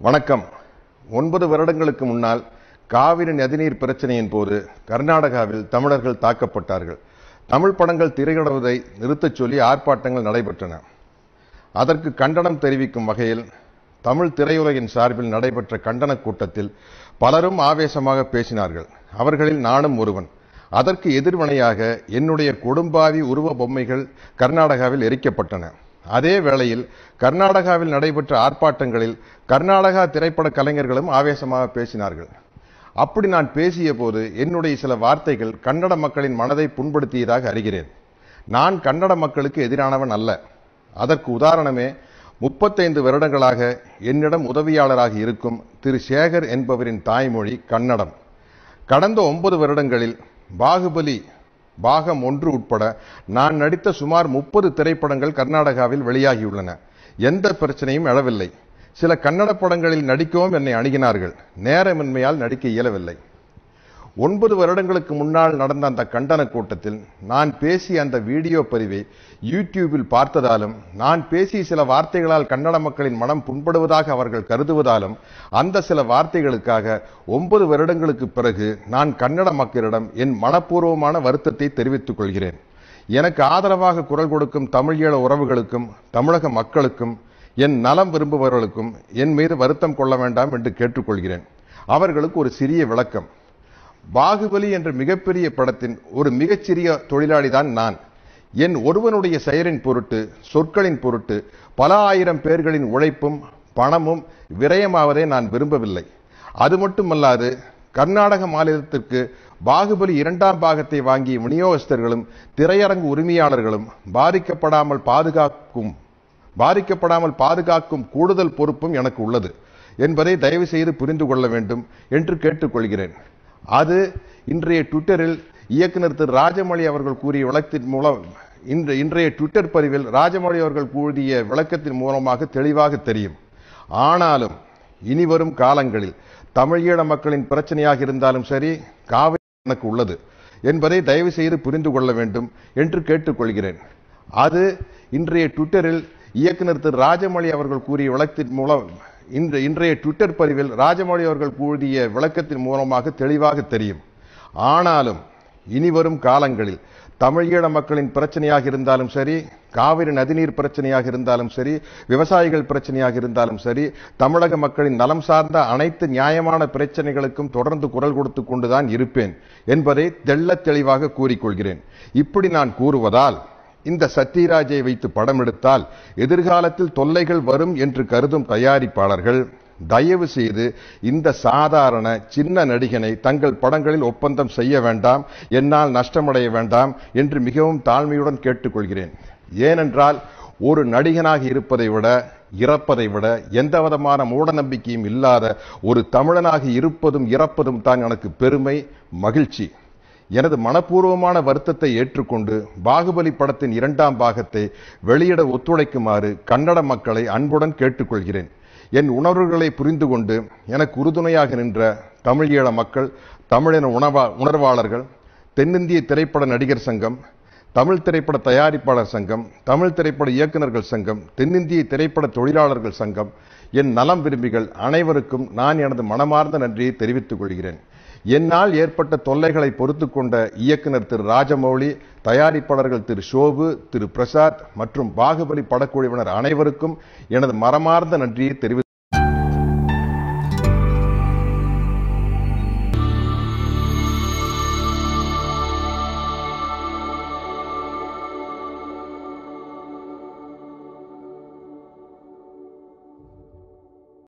வணக்கம். 9 வருடங்களுக்கு முன்னால் காவிரி நதிநீர் பிரச்சனையின் போது கர்நாடகாவில் தமிழர்கள் தாக்கப்பட்டார்கள். தமிழ் படங்கள் திரையிடுவதை நிறுத்தச் சொல்லி ஆர்ப்பாட்டங்கள் நடைபெற்றன. அதற்கு கண்டனம் தெரிவிக்கும் வகையில் தமிழ் திரையுலகின் சார்பில் நடைபெற்ற கண்டன கூட்டத்தில் பலரும் ஆவேசமாக பேசினார்கள். அவர்களில் நானும் ஒருவன். அதற்கு எதிர்வினையாக என்னுடைய கொடும்பாவி உருவ பொம்மைகள் கர்நாடகாவில் எரிக்கப்பட்டன. அதே வேளையில் கர்நாடகாவில் நடைபெற்ற ஆர்ப்பாட்டங்களில் கர்நாடகா திரைப்பட கலைஞர்களும் ஆவேசமாக பேசினார்கள். அப்படி நான் பேசிய போது என்னுடைய சில வார்த்தைகள் கன்னட மக்களின் மனதை புண்படுத்தியதாக அறிகிறேன். நான் கன்னட மக்களுக்கு எதிரானவன் அல்ல. அதற்கு உதாரணமே 35 வருடங்களாக என்னிடம் உதவியாளராக இருக்கும் திரு சேகர் என்பவரின் தாய்மொழி கன்னடம். கடந்த 9 வருடங்களில் பாகுபலி பாகம் 1 உட்பட நான் நடித்த சுமார் 30 திரைப்படங்கள் கர்நாடகாவில் வெளியாகியுள்ளன. எந்த பிரச்சனையும் எழவில்லை. சில கன்னட படங்களில் நடிக்கவும் என்னை அணுகினார்கள். நேரமின்மையால் நடிக்க இயலவில்லை. 9 வருடங்களுக்கு முன்னால் நடந்த அந்த கண்டன கூட்டத்தில் நான் பேசிய அந்த வீடியோ பதிவை யூடியூபில் பார்த்ததாலும், நான் பேசிய சில வார்த்தைகளால் கன்னட மக்களின் மனம் புண்படுவதாக அவர்கள் கருதுவதாலும், அந்த சில வார்த்தைகளுக்காக 9 வருடங்களுக்கு பிறகு நான் கன்னட மக்களிடம் என் மனப்பூர்வமான வருத்தத்தை தெரிவித்துக் கொள்கிறேன். எனக்கு ஆதரவாக குரல் கொடுக்கும் தமிழீழ உறவுகளுக்கும் தமிழக மக்களுக்கும் என் நலம் விரும்புபவர்களுக்கும் என் மீது வருத்தம் கொள்ள வேண்டாம் என்று கேட்டுக்கொள்கிறேன். அவர்களுக்கு ஒரு சிறிய விளக்கம். பாகுபலி என்ற மிகப்பெரிய படத்தின் ஒரு மிகச்சிறிய தொழிலாளிதான் நான். என் ஒருவனுடைய செயலின் பொருட்டு, சொற்களின் பொருட்டு பல ஆயிரம் பேர்களின் உழைப்பும் பணமும் விரயமாவதை நான் விரும்பவில்லை. அது மட்டுமல்லாது, கர்நாடக மாநிலத்திற்கு பாகுபலி 2ஆம் பாகத்தை வாங்கிய விநியோகஸ்தர்களும் திரையரங்கு உரிமையாளர்களும் பாதிக்கப்படாமல் பாதுகாக்கும் கூடுதல் பொறுப்பும் எனக்கு உள்ளது என்பதை தயவு செய்து புரிந்து கொள்ள வேண்டும் என்று கேட்டுக்கொள்கிறேன். அது இன்றைய ட்விட்டரில் இயக்குனர் திரு ராஜமௌழி அவர்கள் கூறிய விளக்கத்தின் மூலம் இன்றைய ட்விட்டர் பதிவில் ராஜமௌழி அவர்கள் கூறிய விளக்கத்தின் மூலமாக தெளிவாக தெரியும். ஆனாலும் இனிவரும் காலங்களில் தமிழீழ மக்களின் பிரச்சனையாக இருந்தாலும் சரி, காவிரி எனக்கு உள்ளது என்பதை தயவு செய்து புரிந்து கொள்ள வேண்டும் என்று கேட்டுக்கொள்கிறேன். அது இன்றைய ட்விட்டரில் இயக்குனர் திரு ராஜமௌழி அவர்கள் கூறிய விளக்கத்தின் மூலம் இன்றைய ட்விட்டர் பதிவில் ராஜமௌழி அவர்கள் கூறிய விளக்கத்தின் மூலமாக தெளிவாக தெரியும். ஆனாலும் இனிவரும் காலங்களில் தமிழீழ மக்களின் பிரச்சனையாக இருந்தாலும் சரி, காவிரி நதிநீர் பிரச்சனையாக இருந்தாலும் சரி, விவசாயிகள் பிரச்சனையாக இருந்தாலும் சரி, தமிழக மக்களின் நலம் சார்ந்த அனைத்து நியாயமான பிரச்சனைகளுக்கும் தொடர்ந்து குரல் கொடுத்து கொண்டுதான் இருப்பேன் என்பதை தெள்ளத் தெளிவாக கூறிக்கொள்கிறேன். இப்படி நான் கூறுவதால், இந்த சத்யராஜை வைத்து படம் எடுத்தால் எதிர்காலத்தில் தொல்லைகள் வரும் என்று கருதும் தயாரிப்பாளர்கள் தயவு செய்து இந்த சாதாரண சின்ன நடிகனை தங்கள் படங்களில் ஒப்பந்தம் செய்ய வேண்டாம், என்னால் நஷ்டமடைய வேண்டாம் என்று மிகவும் தாழ்மையுடன் கேட்டுக்கொள்கிறேன். ஏனென்றால் ஒரு நடிகனாக இருப்பதை விட, இறப்பதை விட எந்தவிதமான மூட நம்பிக்கையும் இல்லாத ஒரு தமிழனாக இருப்பதும் இறப்பதும் தான் எனக்கு பெருமை, மகிழ்ச்சி. எனது மனப்பூர்வமான வருத்தத்தை ஏற்றுக்கொண்டு பாகுபலி படத்தின் 2ஆம் பாகத்தை வெளியிட ஒத்துழைக்குமாறு கன்னட மக்களை அன்புடன் கேட்டுக்கொள்கிறேன். என் உணர்வுகளை புரிந்து கொண்டு எனக்கு உறுதுணையாக நின்ற தமிழீழ மக்கள், தமிழின உணர்வாளர்கள், தென்னிந்திய திரைப்பட நடிகர் சங்கம், தமிழ் திரைப்பட தயாரிப்பாளர் சங்கம், தமிழ் திரைப்பட இயக்குநர்கள் சங்கம், தென்னிந்திய திரைப்பட தொழிலாளர்கள் சங்கம், என் நலம் விரும்பிகள் அனைவருக்கும் நான் எனது மனமார்ந்த நன்றியை தெரிவித்துக் கொள்கிறேன். என்னால் ஏற்பட்ட தொல்லைகளை பொறுத்து கொண்ட இயக்குனர் திரு ராஜமௌழி, தயாரிப்பாளர்கள் திரு ஷோபு, திரு பிரசாத் மற்றும் பாகுபலி படக்குழுவினர் அனைவருக்கும் எனது மனமார்ந்த நன்றியை தெரிவித்துக்